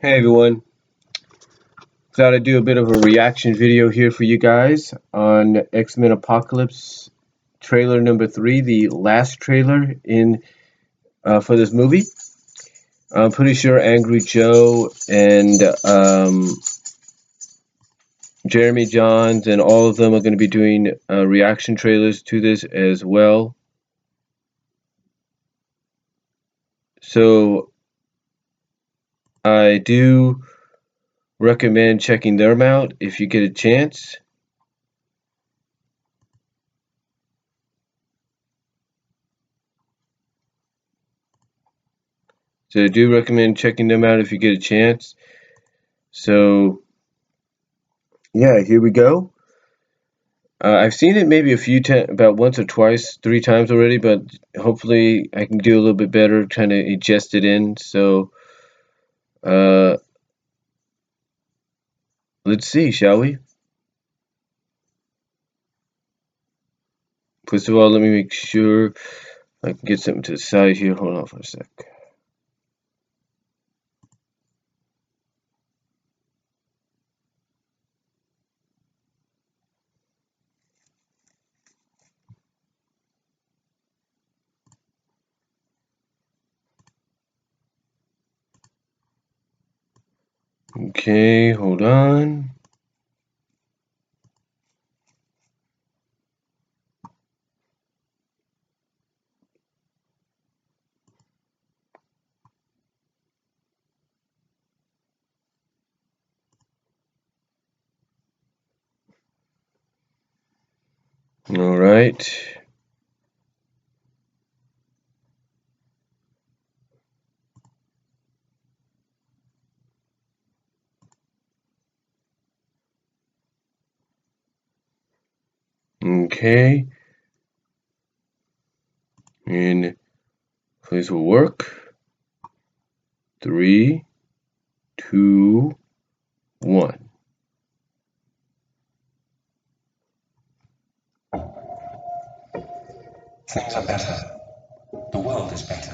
Hey everyone, thought I'd do a bit of a reaction video here for you guys on X-Men Apocalypse trailer number 3, the last trailer in for this movie. I'm pretty sure Angry Joe and Jeremy Johns and all of them are going to be doing reaction trailers to this as well. So I do recommend checking them out if you get a chance. So I do recommend checking them out if you get a chance. So yeah, here we go. I've seen it maybe about once or twice, 3 times already, but hopefully I can do a little bit better trying to ingest it in. So uh, let's see, shall we? First of all, let me make sure I can get something to the side here. Hold on for a sec. Okay, hold on. All right. Okay. And this will work. 3, 2, 1. Things are better. The world is better.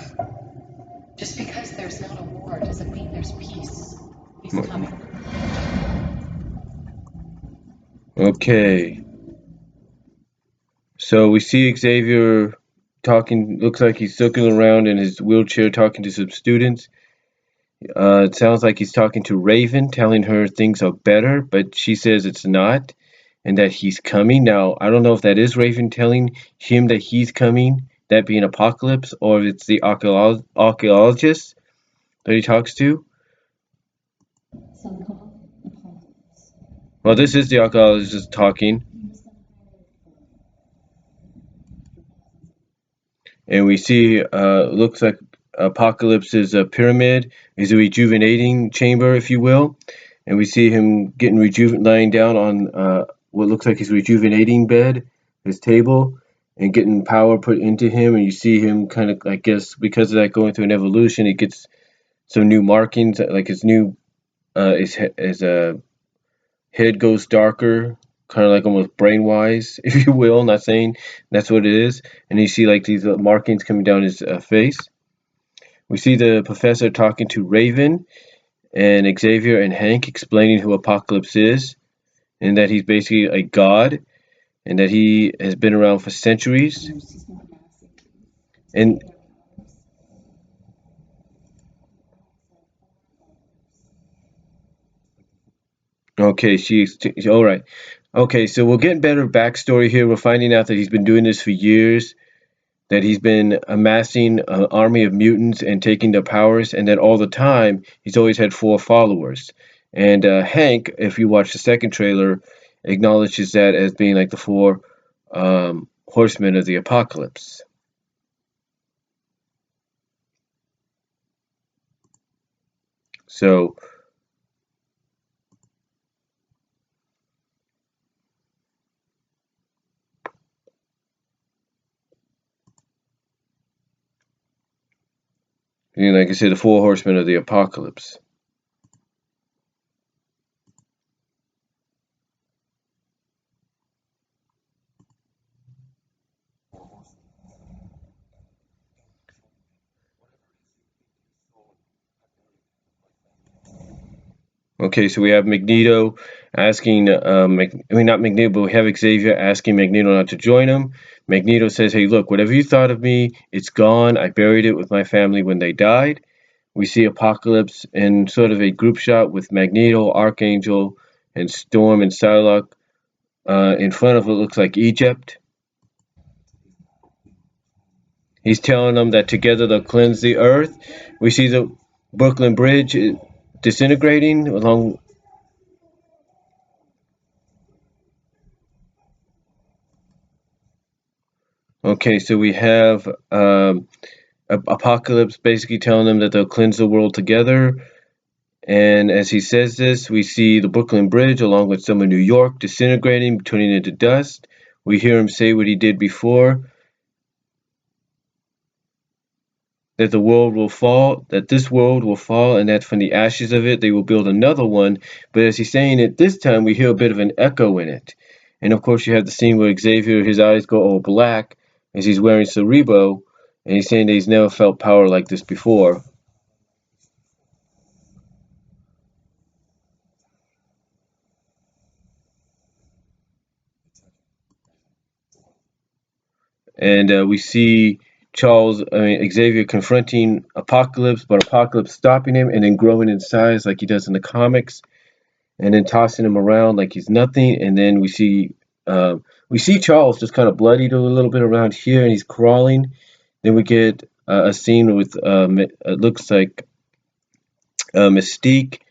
Just because there's not a war doesn't mean there's peace. He's coming. Okay. So we see Xavier talking, looks like he's circling around in his wheelchair talking to some students. It sounds like he's talking to Raven, telling her things are better, but she says it's not, and that he's coming. Now, I don't know if that is Raven telling him that he's coming, that being Apocalypse, or if it's the archaeologist that he talks to. Well, this is the archaeologist talking, and we see, looks like Apocalypse's pyramid is a rejuvenating chamber, if you will. And we see him getting lying down on what looks like his rejuvenating bed, his table, and getting power put into him. And you see him kind of, I guess, because of that going through an evolution, he gets some new markings, like his head goes darker, kind of like almost brainwise, if you will. Not saying that's what it is. And you see like these markings coming down his face. We see the professor talking to Raven and Xavier and Hank, explaining who Apocalypse is, and that he's basically a god, and that he has been around for centuries. And okay, all right. Okay, so we're getting better backstory here. We're finding out that he's been doing this for years, that he's been amassing an army of mutants and taking their powers, and that all the time he's always had 4 followers. And Hank, if you watch the second trailer, acknowledges that as being like the 4 horsemen of the apocalypse. So, like I said, the 4 horsemen of the apocalypse. Okay, so we have Magneto asking, not Magneto, but we have Xavier asking Magneto not to join him. Magneto says, hey, look, whatever you thought of me, it's gone. I buried it with my family when they died. We see Apocalypse in sort of a group shot with Magneto, Archangel, and Storm and Psylocke. In front of it looks like Egypt. He's telling them that together they'll cleanse the earth. We see the Brooklyn Bridge disintegrating along. Okay, so we have Apocalypse basically telling them that they'll cleanse the world together. And as he says this, we see the Brooklyn Bridge along with some of New York disintegrating, turning into dust. We hear him say what he did before, that the world will fall, that this world will fall, and that from the ashes of it they will build another one. But as he's saying it this time, we hear a bit of an echo in it. And of course, you have the scene where Xavier, his eyes go all black as he's wearing Cerebro, and he's saying that he's never felt power like this before. And we see Xavier confronting Apocalypse, but Apocalypse stopping him and then growing in size like he does in the comics, and then tossing him around like he's nothing. And then we see Charles just kind of bloodied a little bit around here, and he's crawling. Then we get a scene with it looks like Mystique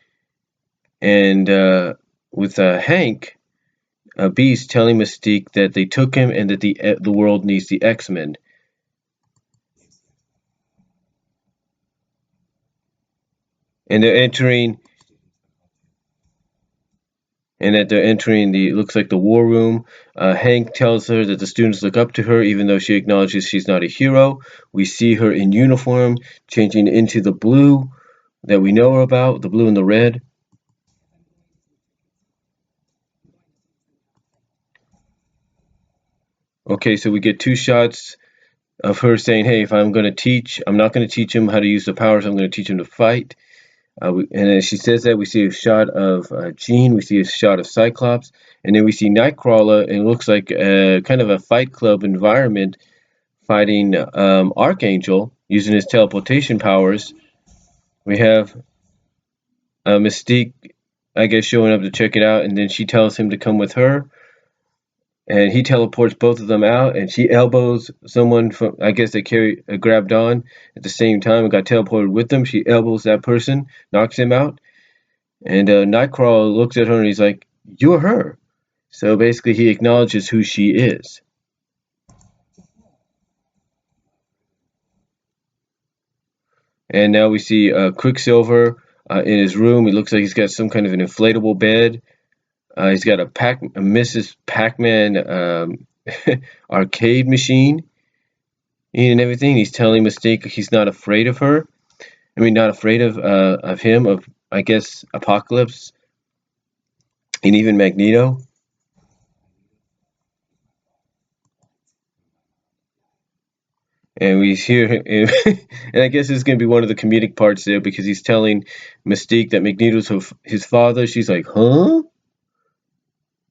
and with Hank Beast telling Mystique that they took him and that the world needs the X-Men. And they're entering and that they're entering the looks like the war room. Hank tells her that the students look up to her even though she acknowledges she's not a hero. We see her in uniform changing into the blue that we know her about, the blue and the red. Okay, so we get two shots of her saying, hey, if I'm going to teach, I'm not going to teach him how to use the powers, I'm going to teach him to fight. And as she says that, we see a shot of Jean, we see a shot of Cyclops, and then we see Nightcrawler, and it looks like kind of a Fight Club environment fighting Archangel using his teleportation powers. We have Mystique, I guess, showing up to check it out, and then she tells him to come with her. And he teleports both of them out, and she elbows someone from, I guess they grabbed on at the same time and got teleported with them. She elbows that person, knocks him out, and Nightcrawler looks at her and he's like, "You're her." So basically, he acknowledges who she is. And now we see Quicksilver in his room. He looks like he's got some kind of an inflatable bed. He's got a Mrs. Pac-Man arcade machine and everything. He's telling Mystique he's not afraid of her. I mean, not afraid of him, of, I guess, Apocalypse, and even Magneto. And we hear, and I guess this is going to be one of the comedic parts there because he's telling Mystique that Magneto's his father. She's like, huh?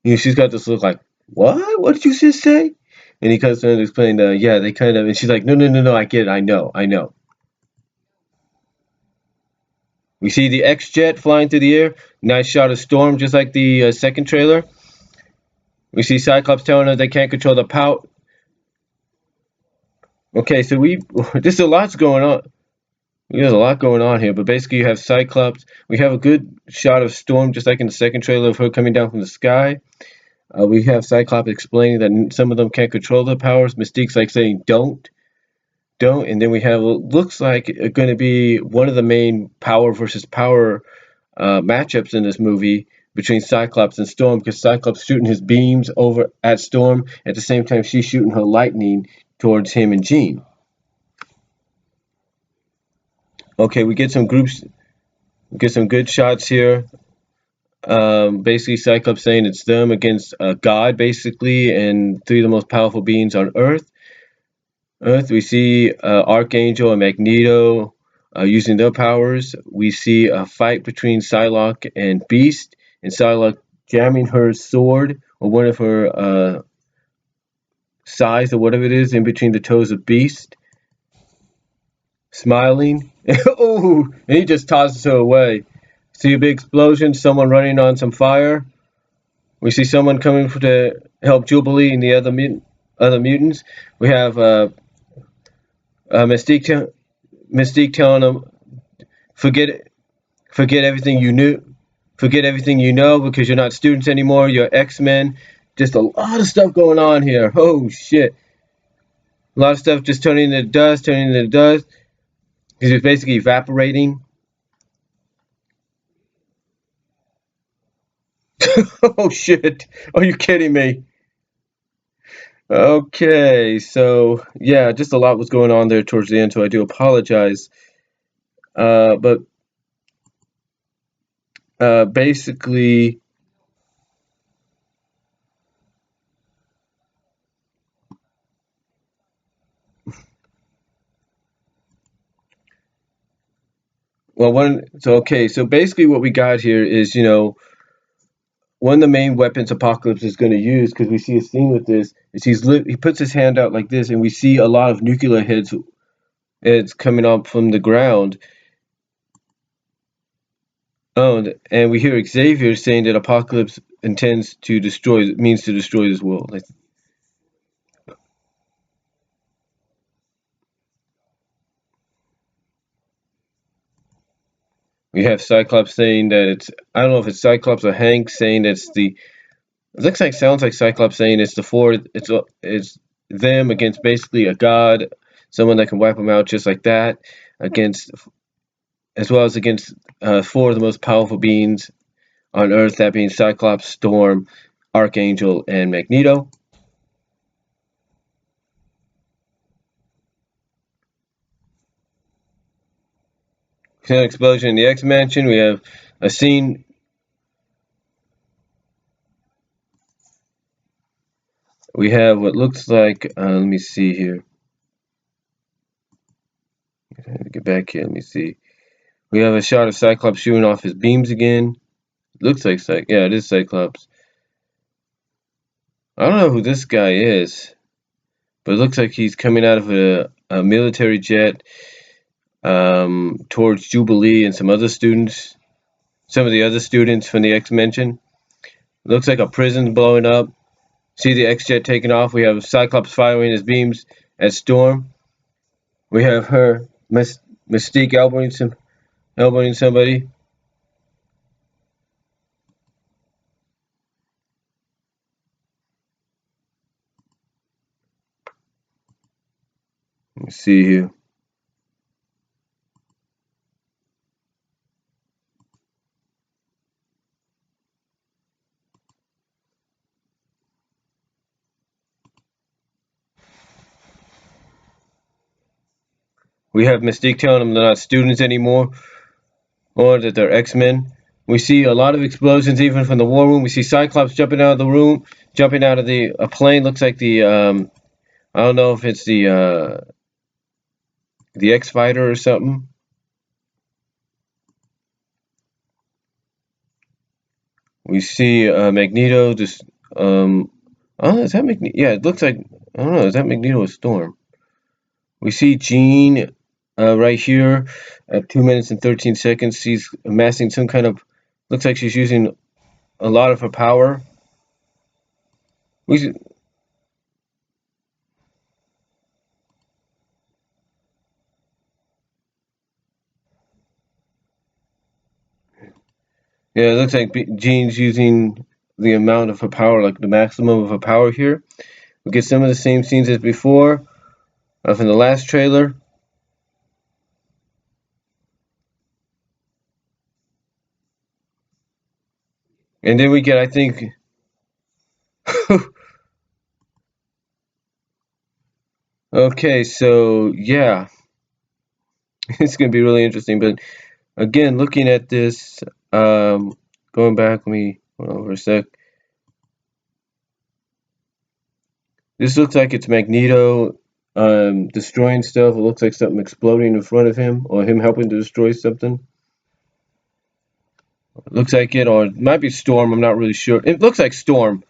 You know, she's got this look like, what? What did you just say? And he comes in and explains, yeah, they kind of, and she's like, no, no, no, no, I get it, I know, I know. We see the X-Jet flying through the air. Nice shot of Storm, just like the second trailer. We see Cyclops telling us they can't control the power. Okay, so there's a lot's going on. There's a lot going on here, but basically you have Cyclops. We have a good shot of Storm, just like in the second trailer of her coming down from the sky. We have Cyclops explaining that some of them can't control their powers. Mystique's like saying, don't. And then we have looks like going to be one of the main power versus power matchups in this movie between Cyclops and Storm, because Cyclops shooting his beams over at Storm at the same time she's shooting her lightning towards him and Jean. Okay, we get some good shots here. Basically, Cyclops saying it's them against God, basically, and three of the most powerful beings on Earth. We see Archangel and Magneto using their powers. We see a fight between Psylocke and Beast, and Psylocke jamming her sword or one of her size or whatever it is in between the toes of Beast, smiling. Oh, and he just tosses her away. See a big explosion, someone running on some fire. We see someone coming to help Jubilee and the other mutants. We have Mystique telling them, forget everything you knew, forget everything you know because you're not students anymore. You're X-Men. Just a lot of stuff going on here. Oh shit! A lot of stuff just turning into dust, because it's basically evaporating. Oh shit! Are you kidding me? Okay, so yeah, just a lot was going on there towards the end, so I do apologize. But basically, so basically what we got here is, one of the main weapons Apocalypse is going to use, because we see a scene with this, is he puts his hand out like this, and we see a lot of nuclear heads coming up from the ground. Oh, and we hear Xavier saying that Apocalypse means to destroy this world. We have Cyclops saying that I don't know if it's Cyclops or Hank saying sounds like Cyclops saying it's the four, it's them against basically a god, someone that can wipe them out just like that, as well as against four of the most powerful beings on Earth, that being Cyclops, Storm, Archangel, and Magneto. An explosion in the X Mansion. We have a scene. We have what looks like. Let me see here. Get back here. Let me see. We have a shot of Cyclops shooting off his beams again. It looks like it is Cyclops. I don't know who this guy is, but it looks like he's coming out of a military jet towards Jubilee and some of the other students from the X Mansion. It looks like a prison's blowing up. See the X jet taking off. We have Cyclops firing his beams at Storm. We have her Mystique elbowing somebody. Let me see here. We have Mystique telling them they're not students anymore, or that they're X-Men. We see a lot of explosions even from the war room. We see Cyclops jumping out of the room, jumping out of a plane. Looks like I don't know if it's the X-Fighter or something. We see Magneto just oh, is that Magneto? Yeah, it looks like, I don't know, is that Magneto or Storm? We see Jean right here at 2 minutes and 13 seconds. She's amassing some kind of, looks like she's using a lot of her power. Yeah, it looks like Jean's using the amount of her power, like the maximum of her power here. We get some of the same scenes as before from the last trailer. And then we get, I think, okay, so yeah, it's going to be really interesting. But again, looking at this, going back, let me hold on for a sec. This looks like it's Magneto destroying stuff. It looks like something exploding in front of him, or him helping to destroy something. It looks like it, or it might be Storm. I'm not really sure. It looks like Storm.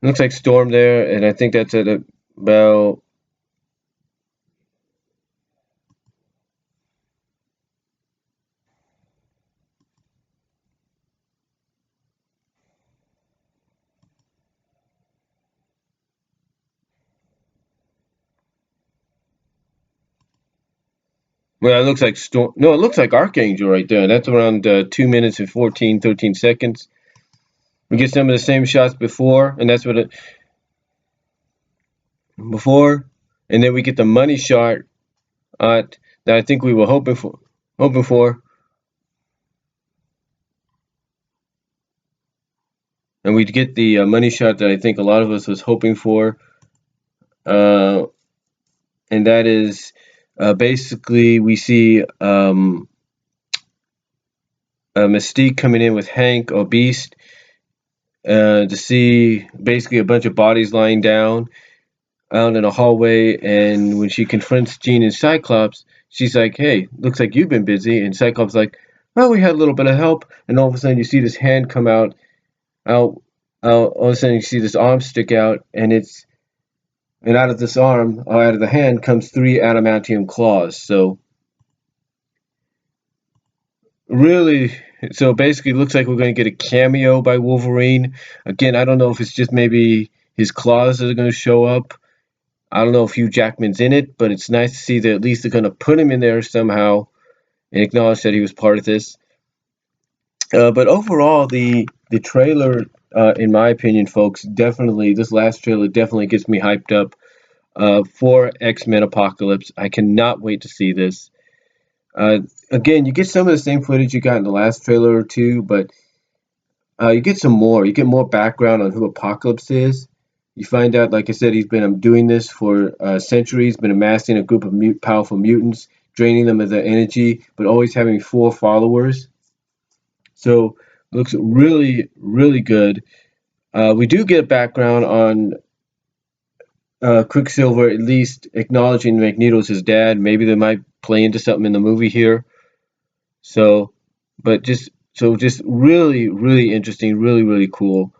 It looks like Storm there, and I think that's at about. Well, it looks like Storm. No, it looks like Archangel right there. That's around 2 minutes and 13 seconds. We get some of the same shots before, and that's what it before, and then we get the money shot that I think we were hoping for. And we'd get the money shot that I think a lot of us was hoping for, and that is basically we see Mystique coming in with Hank or Beast to see basically a bunch of bodies lying down out in a hallway, and when she confronts Jean and Cyclops, she's like, "Hey, looks like you've been busy," and Cyclops like, "Well, we had a little bit of help," and all of a sudden you see this hand come out, all of a sudden you see this arm stick out, and out of this arm, or out of the hand, comes 3 adamantium claws. So really, so basically, it looks like we're going to get a cameo by Wolverine. Again, I don't know if it's just maybe his claws that are going to show up. I don't know if Hugh Jackman's in it, but it's nice to see that at least they're going to put him in there somehow and acknowledge that he was part of this. But overall, the trailer, in my opinion, folks, definitely, this last trailer definitely gets me hyped up for X-Men Apocalypse. I cannot wait to see this. Again, you get some of the same footage you got in the last trailer or two, but you get some more. You get more background on who Apocalypse is. You find out, like I said, he's been doing this for centuries, been amassing a group of powerful mutants, draining them of their energy, but always having 4 followers. So, looks really, really good. We do get a background on Quicksilver, at least acknowledging Magneto's his dad. Maybe they might play into something in the movie here. So, but just really, really interesting, really, really cool.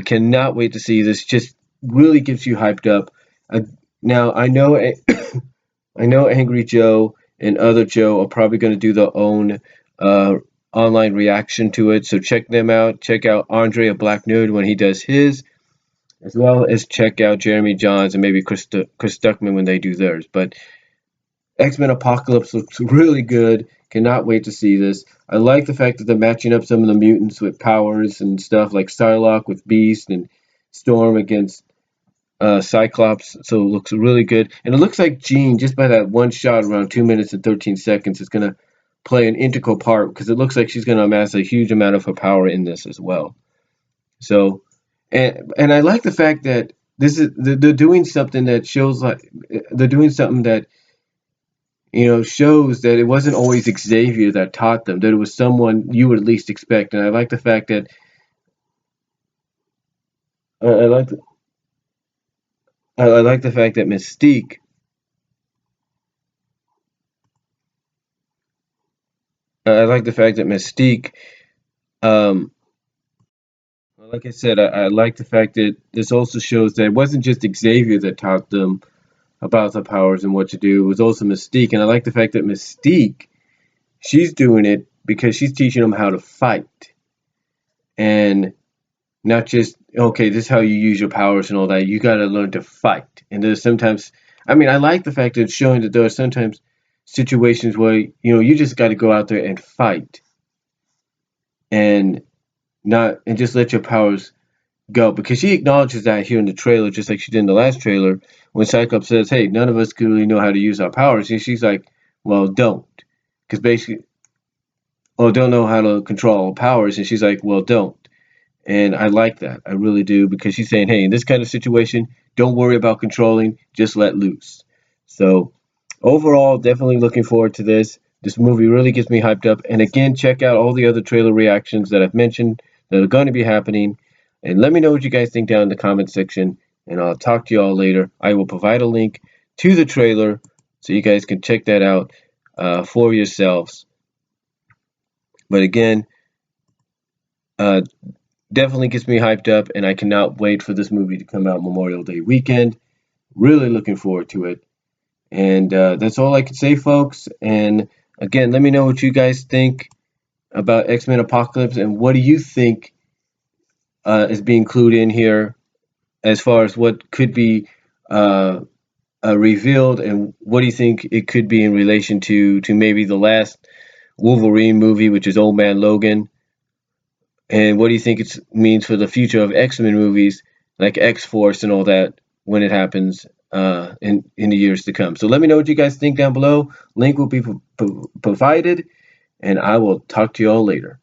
Cannot wait to see this. Just really gets you hyped up. Now I know, I know Angry Joe and other Joe are probably going to do their own online reaction to it. So check them out. Check out Andre, a Black Nerd, when he does his, as well as check out Jeremy Johns and maybe Chris Stuckman when they do theirs. But X-Men Apocalypse looks really good. Cannot wait to see this. I like the fact that they're matching up some of the mutants with powers and stuff, like Psylocke with Beast and Storm against Cyclops. So it looks really good. And it looks like Jean, just by that one shot around 2 minutes and 13 seconds, is going to play an integral part, because it looks like she's going to amass a huge amount of her power in this as well. So, and I like the fact that they're doing something that shows, like, they're doing something that shows that it wasn't always Xavier that taught them, that it was someone you would at least expect. And I like the fact that I like I like the fact that Mystique um like I said, I like the fact that this also shows that it wasn't just Xavier that taught them about the powers and what to do. It was also Mystique. And I like the fact that Mystique, she's doing it because she's teaching them how to fight, and not just, okay, this is how you use your powers and all that. You got to learn to fight. And there's sometimes, I mean, I like the fact that it's showing that there are sometimes situations where you just got to go out there and fight, and just let your powers go, because she acknowledges that here in the trailer, just like she did in the last trailer, when Cyclops says, "Hey, none of us can really know how to use our powers," and she's like, "Well, don't," because basically, "Oh, don't know how to control our powers," and she's like, "Well, don't." And I like that, I really do, because she's saying, "Hey, in this kind of situation, don't worry about controlling, just let loose." So, overall, definitely looking forward to this. This movie really gets me hyped up. And again, check out all the other trailer reactions that I've mentioned that are going to be happening. And let me know what you guys think down in the comment section. and I'll talk to y'all later. I will provide a link to the trailer so you guys can check that out for yourselves. But again, definitely gets me hyped up, and I cannot wait for this movie to come out Memorial Day weekend. Really looking forward to it. And that's all I can say, folks. And again, let me know what you guys think about X-Men Apocalypse, and what do you think is being included in here as far as what could be revealed, and what do you think it could be in relation to maybe the last Wolverine movie, which is Old Man Logan, and what do you think it means for the future of X-Men movies like X-Force and all that when it happens in the years to come. So let me know what you guys think down below. Link will be provided, and I will talk to you all later.